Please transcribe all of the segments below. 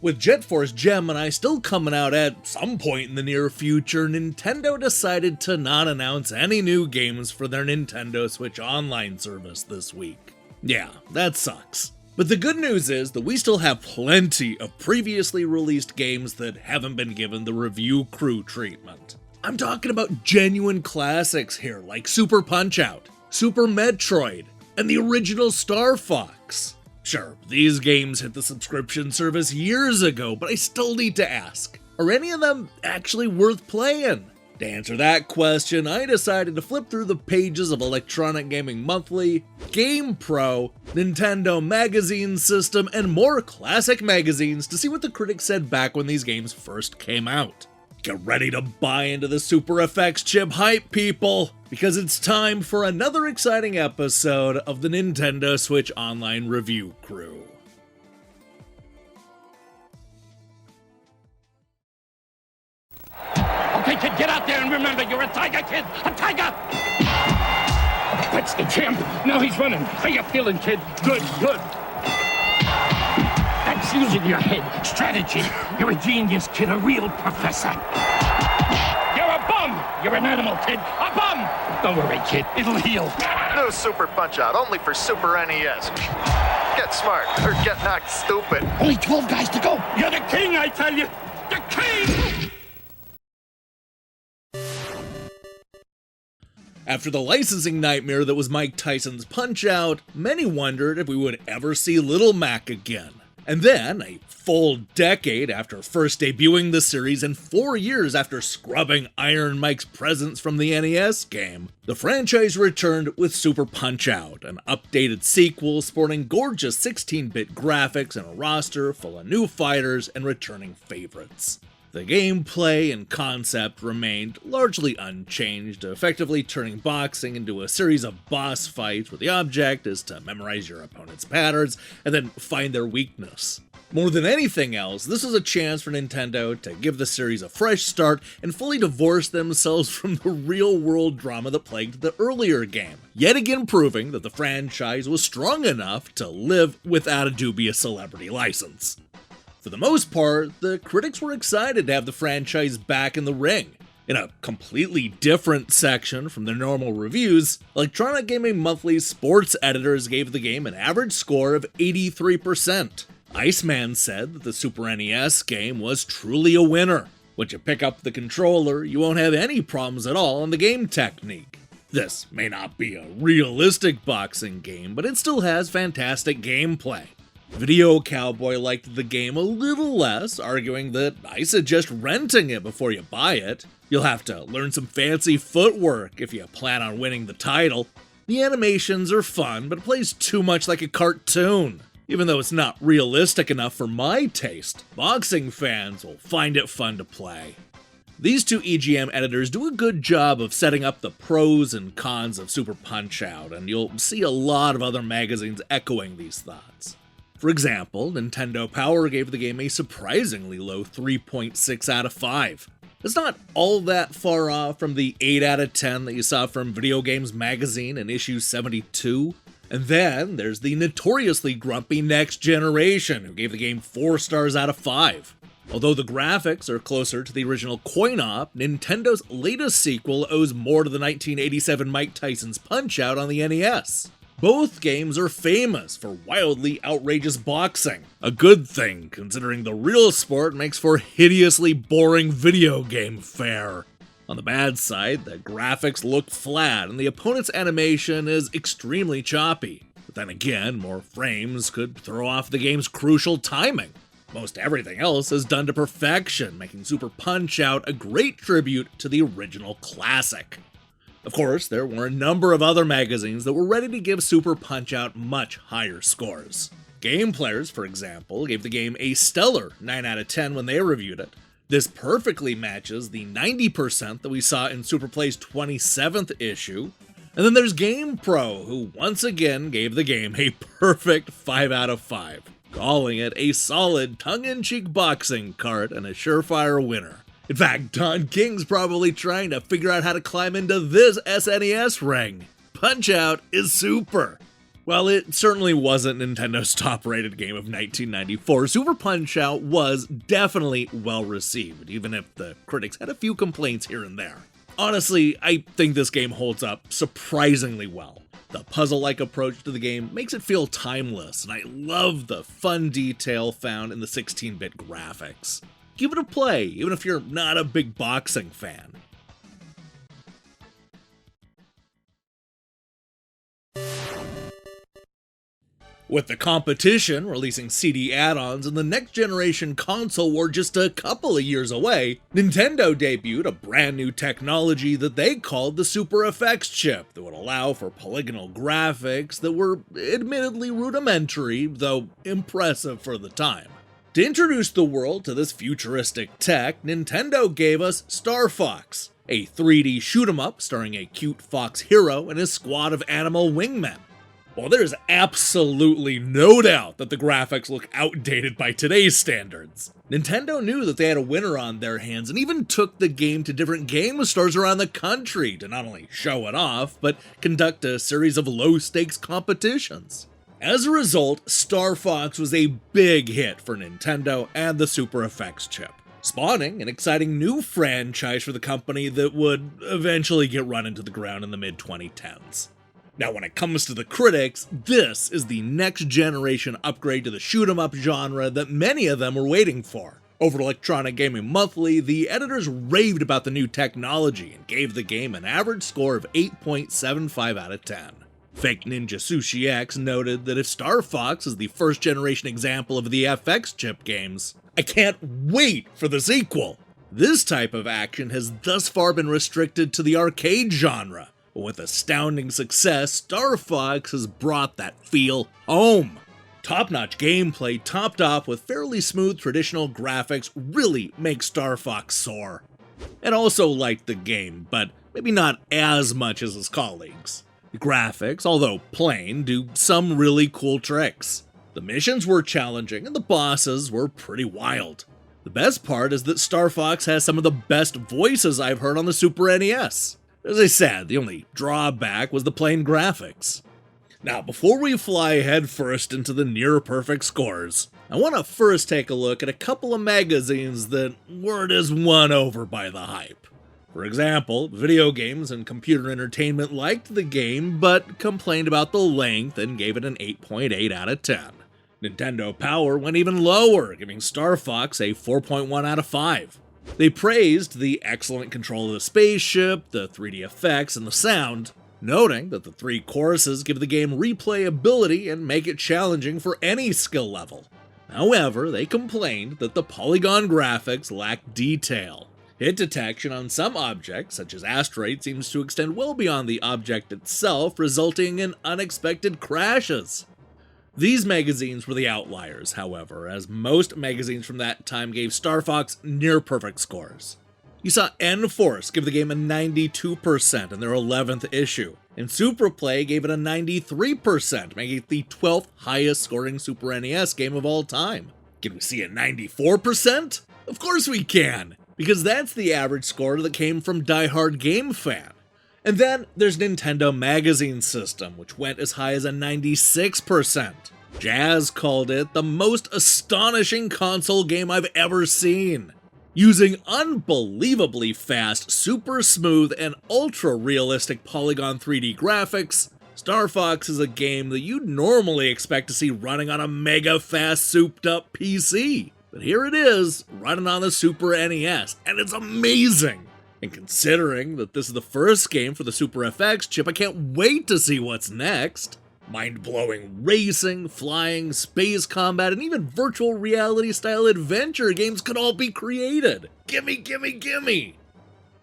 With Jet Force Gemini still coming out at some point in the near future, Nintendo decided to not announce any new games for their Nintendo Switch Online service this week. Yeah, that sucks. But the good news is that we still have plenty of previously released games that haven't been given the review crew treatment. I'm talking about genuine classics here, like Super Punch-Out, Super Metroid, and the original Star Fox. Sure, these games hit the subscription service years ago, but I still need to ask, are any of them actually worth playing? To answer that question, I decided to flip through the pages of Electronic Gaming Monthly, GamePro, Nintendo Magazine System, and more classic magazines to see what the critics said back when these games first came out. Get ready to buy into the Super FX chip hype, people, because it's time for another exciting episode of the Nintendo Switch Online Review Crew. Okay, kid, get out there and remember, you're a tiger, kid! A tiger! That's the champ! Now he's running. How you feeling, kid? Good, good. That's using your head. Strategy. You're a genius, kid, a real professor. You're a bum! You're an animal, kid. A bum! Don't worry, kid. It'll heal. No Super Punch-Out, only for Super NES. Get smart, or get knocked stupid. Only 12 guys to go. You're the king, I tell you. The king! After the licensing nightmare that was Mike Tyson's Punch-Out, many wondered if we would ever see Little Mac again. And then, a full decade after first debuting the series and 4 years after scrubbing Iron Mike's presence from the NES game, the franchise returned with Super Punch-Out, an updated sequel sporting gorgeous 16-bit graphics and a roster full of new fighters and returning favorites. The gameplay and concept remained largely unchanged, effectively turning boxing into a series of boss fights where the object is to memorize your opponent's patterns and then find their weakness. More than anything else, this is a chance for Nintendo to give the series a fresh start and fully divorce themselves from the real-world drama that plagued the earlier game, yet again proving that the franchise was strong enough to live without a dubious celebrity license. For the most part, the critics were excited to have the franchise back in the ring. In a completely different section from their normal reviews, Electronic Gaming Monthly's sports editors gave the game an average score of 83%. Iceman said that the Super NES game was truly a winner. Once you pick up the controller, you won't have any problems at all on the game technique. This may not be a realistic boxing game, but it still has fantastic gameplay. Video Cowboy liked the game a little less, arguing that I suggest renting it before you buy it. You'll have to learn some fancy footwork if you plan on winning the title. The animations are fun, but it plays too much like a cartoon. Even though it's not realistic enough for my taste, boxing fans will find it fun to play. These two EGM editors do a good job of setting up the pros and cons of Super Punch-Out, and you'll see a lot of other magazines echoing these thoughts. For example, Nintendo Power gave the game a surprisingly low 3.6 out of 5. It's not all that far off from the 8 out of 10 that you saw from Video Games Magazine in issue 72. And then there's the notoriously grumpy Next Generation, who gave the game 4 stars out of 5. Although the graphics are closer to the original coin-op, Nintendo's latest sequel owes more to the 1987 Mike Tyson's Punch-Out on the NES. Both games are famous for wildly outrageous boxing. A good thing, considering the real sport makes for hideously boring video game fare. On the bad side, the graphics look flat and the opponent's animation is extremely choppy. But then again, more frames could throw off the game's crucial timing. Most everything else is done to perfection, making Super Punch-Out a great tribute to the original classic. Of course, there were a number of other magazines that were ready to give Super Punch-Out much higher scores. Game Players, for example, gave the game a stellar 9 out of 10 when they reviewed it. This perfectly matches the 90% that we saw in Super Play's 27th issue. And then there's GamePro, who once again gave the game a perfect 5 out of 5, calling it a solid tongue-in-cheek boxing cart and a surefire winner. In fact, Don King's probably trying to figure out how to climb into this SNES ring. Punch-Out is super. While it certainly wasn't Nintendo's top-rated game of 1994, Super Punch-Out was definitely well-received, even if the critics had a few complaints here and there. Honestly, I think this game holds up surprisingly well. The puzzle-like approach to the game makes it feel timeless, and I love the fun detail found in the 16-bit graphics. Give it a play, even if you're not a big boxing fan. With the competition releasing CD add-ons and the next-generation console war just a couple of years away, Nintendo debuted a brand new technology that they called the Super FX chip that would allow for polygonal graphics that were admittedly rudimentary, though impressive for the time. To introduce the world to this futuristic tech, Nintendo gave us Star Fox, a 3D shoot-'em-up starring a cute fox hero and his squad of animal wingmen. While there's absolutely no doubt that the graphics look outdated by today's standards, Nintendo knew that they had a winner on their hands and even took the game to different game stores around the country to not only show it off, but conduct a series of low-stakes competitions. As a result, Star Fox was a big hit for Nintendo and the Super FX chip, spawning an exciting new franchise for the company that would eventually get run into the ground in the mid-2010s. Now, when it comes to the critics, this is the next-generation upgrade to the shoot-'em-up genre that many of them were waiting for. Over at Electronic Gaming Monthly, the editors raved about the new technology and gave the game an average score of 8.75 out of 10. Fake Ninja Sushi X noted that if Star Fox is the first-generation example of the FX chip games, I can't wait for the sequel! This type of action has thus far been restricted to the arcade genre. But with astounding success, Star Fox has brought that feel home. Top-notch gameplay topped off with fairly smooth traditional graphics really makes Star Fox soar. And also liked the game, but maybe not as much as his colleagues. The graphics, although plain, do some really cool tricks. The missions were challenging and the bosses were pretty wild. The best part is that Star Fox has some of the best voices I've heard on the Super NES. As I said, the only drawback was the plain graphics. Now, before we fly headfirst into the near-perfect scores, I want to first take a look at a couple of magazines that weren't as won over by the hype. For example, Video Games and Computer Entertainment liked the game, but complained about the length and gave it an 8.8 out of 10. Nintendo Power went even lower, giving Star Fox a 4.1 out of 5. They praised the excellent control of the spaceship, the 3D effects, and the sound, noting that the three courses give the game replayability and make it challenging for any skill level. However, they complained that the polygon graphics lack detail. Hit detection on some objects, such as asteroids, seems to extend well beyond the object itself, resulting in unexpected crashes. These magazines were the outliers, however, as most magazines from that time gave Star Fox near-perfect scores. You saw N-Force give the game a 92% in their 11th issue, and Superplay gave it a 93%, making it the 12th highest scoring Super NES game of all time. Can we see a 94%? Of course we can, because that's the average score that came from Die Hard Game Fan. And then there's Nintendo Magazine System, which went as high as a 96%. Jazz called it the most astonishing console game I've ever seen. Using unbelievably fast, super smooth, and ultra-realistic polygon 3D graphics, Star Fox is a game that you'd normally expect to see running on a mega-fast, souped-up PC. But here it is, running on the Super NES, and it's amazing! And considering that this is the first game for the Super FX chip, I can't wait to see what's next. Mind-blowing racing, flying, space combat, and even virtual reality-style adventure games could all be created. Gimme, gimme, gimme!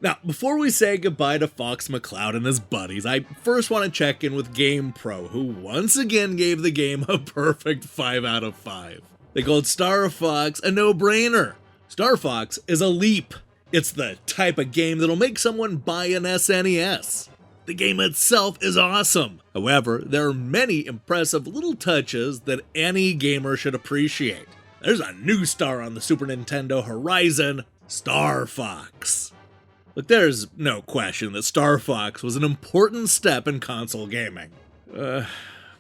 Now, before we say goodbye to Fox McCloud and his buddies, I first want to check in with GamePro, who once again gave the game a perfect 5 out of 5. They called Star Fox a no-brainer. Star Fox is a leap. It's the type of game that'll make someone buy an SNES. The game itself is awesome. However, there are many impressive little touches that any gamer should appreciate. There's a new star on the Super Nintendo horizon, Star Fox. Look, there's no question that Star Fox was an important step in console gaming.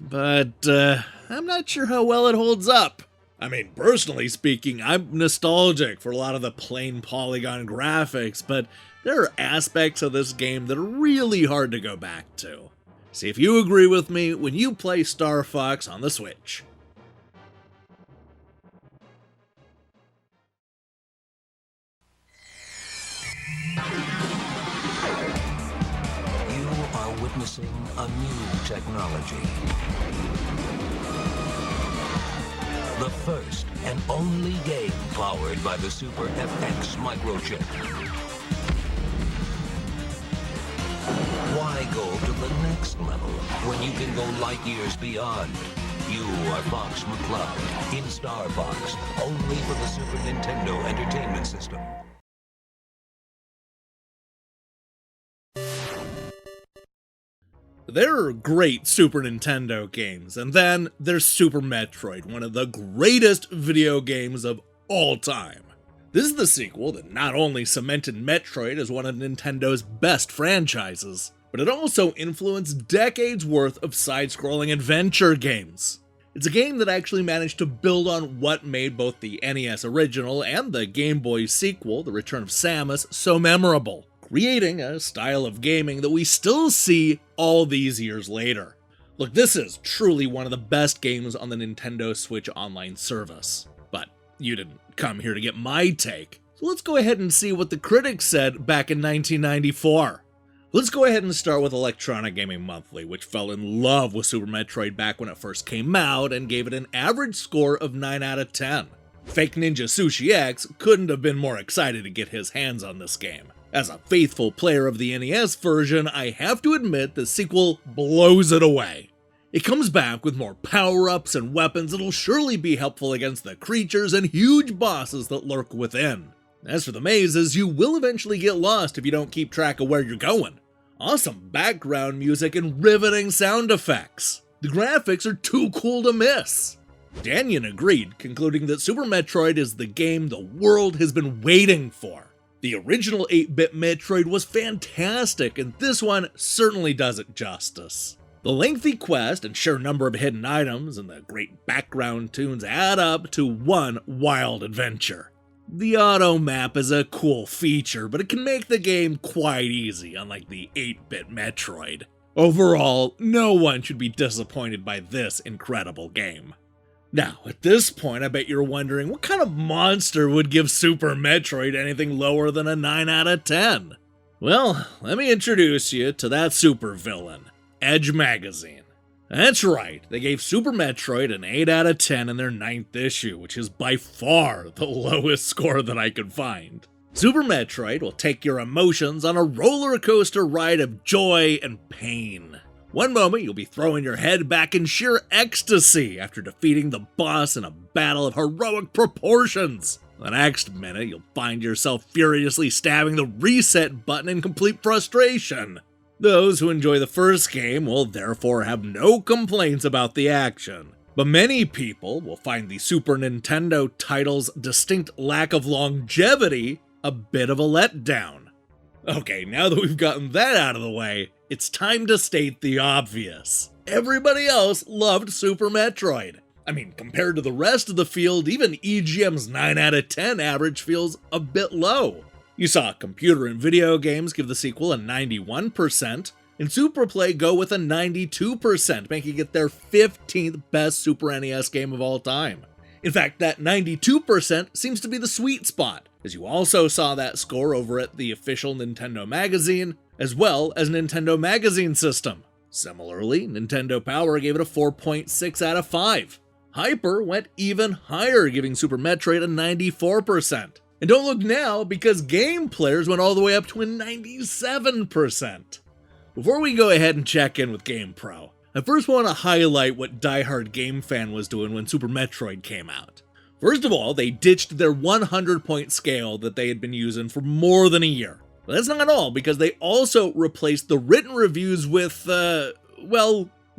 but I'm not sure how well it holds up. I mean, personally speaking, I'm nostalgic for a lot of the plain polygon graphics, but there are aspects of this game that are really hard to go back to. See if you agree with me when you play Star Fox on the Switch. You are witnessing a new technology. The first and only game powered by the Super FX microchip. Why go to the next level when you can go light years beyond? You are Fox McCloud in Star Fox, only for the Super Nintendo Entertainment System. There are great Super Nintendo games, and then there's Super Metroid, one of the greatest video games of all time. This is the sequel that not only cemented Metroid as one of Nintendo's best franchises, but it also influenced decades worth of side-scrolling adventure games. It's a game that actually managed to build on what made both the NES original and the Game Boy sequel, The Return of Samus, so memorable, creating a style of gaming that we still see all these years later. Look, this is truly one of the best games on the Nintendo Switch Online service. But you didn't come here to get my take, so let's go ahead and see what the critics said back in 1994. Let's go ahead and start with Electronic Gaming Monthly, which fell in love with Super Metroid back when it first came out and gave it an average score of 9 out of 10. Fake Ninja Sushi X couldn't have been more excited to get his hands on this game. As a faithful player of the NES version, I have to admit the sequel blows it away. It comes back with more power-ups and weapons that'll surely be helpful against the creatures and huge bosses that lurk within. As for the mazes, you will eventually get lost if you don't keep track of where you're going. Awesome background music and riveting sound effects. The graphics are too cool to miss. Danyan agreed, concluding that Super Metroid is the game the world has been waiting for. The original 8-bit Metroid was fantastic, and this one certainly does it justice. The lengthy quest and sheer number of hidden items and the great background tunes add up to one wild adventure. The auto map is a cool feature, but it can make the game quite easy, unlike the 8-bit Metroid. Overall, no one should be disappointed by this incredible game. Now, at this point, I bet you're wondering what kind of monster would give Super Metroid anything lower than a 9 out of 10? Well, let me introduce you to that supervillain, Edge Magazine. That's right, they gave Super Metroid an 8 out of 10 in their 9th issue, which is by far the lowest score that I could find. Super Metroid will take your emotions on a roller coaster ride of joy and pain. One moment you'll be throwing your head back in sheer ecstasy after defeating the boss in a battle of heroic proportions. The next minute you'll find yourself furiously stabbing the reset button in complete frustration. Those who enjoy the first game will therefore have no complaints about the action, but many people will find the Super Nintendo title's distinct lack of longevity a bit of a letdown. Okay, now that we've gotten that out of the way, it's time to state the obvious. Everybody else loved Super Metroid. I mean, compared to the rest of the field, even EGM's 9 out of 10 average feels a bit low. You saw computer and video games give the sequel a 91%, and Superplay go with a 92%, making it their 15th best Super NES game of all time. In fact, that 92% seems to be the sweet spot, as you also saw that score over at the official Nintendo Magazine, as well as Nintendo Magazine System. Similarly, Nintendo Power gave it a 4.6 out of 5. Hyper went even higher, giving Super Metroid a 94%. And don't look now, because Game Players went all the way up to a 97%. Before we go ahead and check in with GamePro, I first want to highlight what Die Hard Game Fan was doing when Super Metroid came out. First of all, they ditched their 100-point scale that they had been using for more than a year. But that's not all, because they also replaced the written reviews with,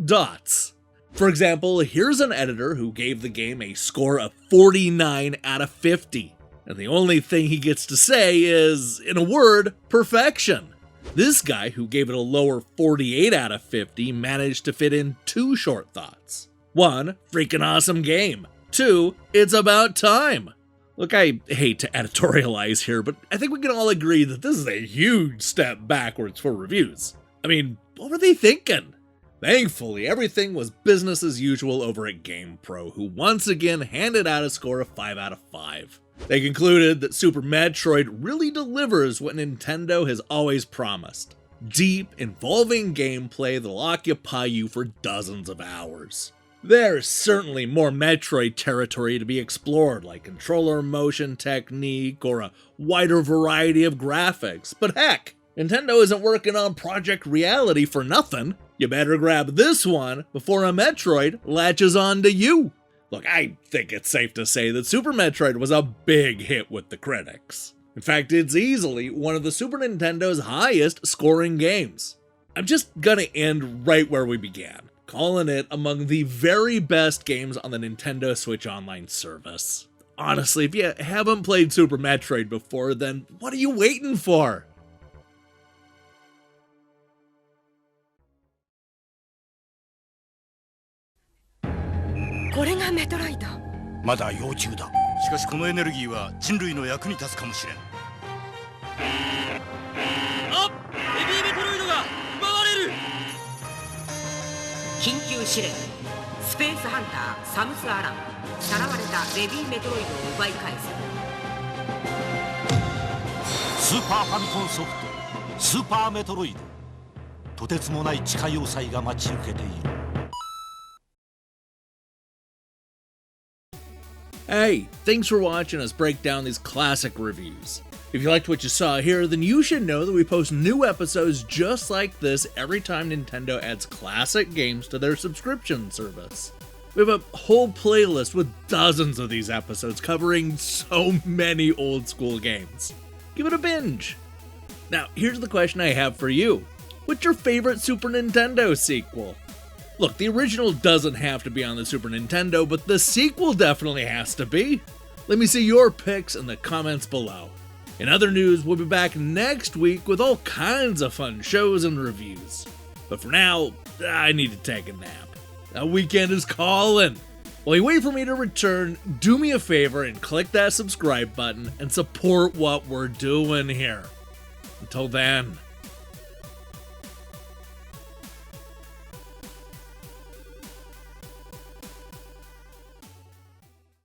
dots. For example, here's an editor who gave the game a score of 49 out of 50. And the only thing he gets to say is, in a word, perfection. This guy, who gave it a lower 48 out of 50, managed to fit in 2 short thoughts. 1, freaking awesome game. 2, it's about time. Look, I hate to editorialize here, but I think we can all agree that this is a huge step backwards for reviews. I mean, what were they thinking? Thankfully, everything was business as usual over at GamePro, who once again handed out a score of 5 out of 5. They concluded that Super Metroid really delivers what Nintendo has always promised: deep, involving gameplay that'll occupy you for dozens of hours. There's certainly more Metroid territory to be explored, like controller motion technique or a wider variety of graphics, but heck, Nintendo isn't working on Project Reality for nothing. You better grab this one before a Metroid latches on to you. Look, I think it's safe to say that Super Metroid was a big hit with the critics. In fact, it's easily one of the Super Nintendo's highest scoring games. I'm just gonna end right where we began, calling it among the very best games on the Nintendo Switch Online service. Honestly, if you haven't played Super Metroid before, then what are you waiting for? これがメトロイド。まだ幼虫だ。しかしこのエネルギーは人類の役に立つかもしれん。あ、ヘビーメトロイドが奪われる。緊急指令。スペースハンターサムス・アラン。さらわれたベビーメトロイドを奪い返す。スーパーファミコンソフトスーパーメトロイド。とてつもない地下要塞が待ち受けている。Hey, thanks for watching us break down these classic reviews. If you liked what you saw here, then you should know that we post new episodes just like this every time Nintendo adds classic games to their subscription service. We have a whole playlist with dozens of these episodes covering so many old school games. Give it a binge. Now, here's the question I have for you. What's your favorite Super Nintendo sequel? Look, the original doesn't have to be on the Super Nintendo, but the sequel definitely has to be. Let me see your picks in the comments below. In other news, we'll be back next week with all kinds of fun shows and reviews. But for now, I need to take a nap. The weekend is calling. While you wait for me to return, do me a favor and click that subscribe button and support what we're doing here. Until then,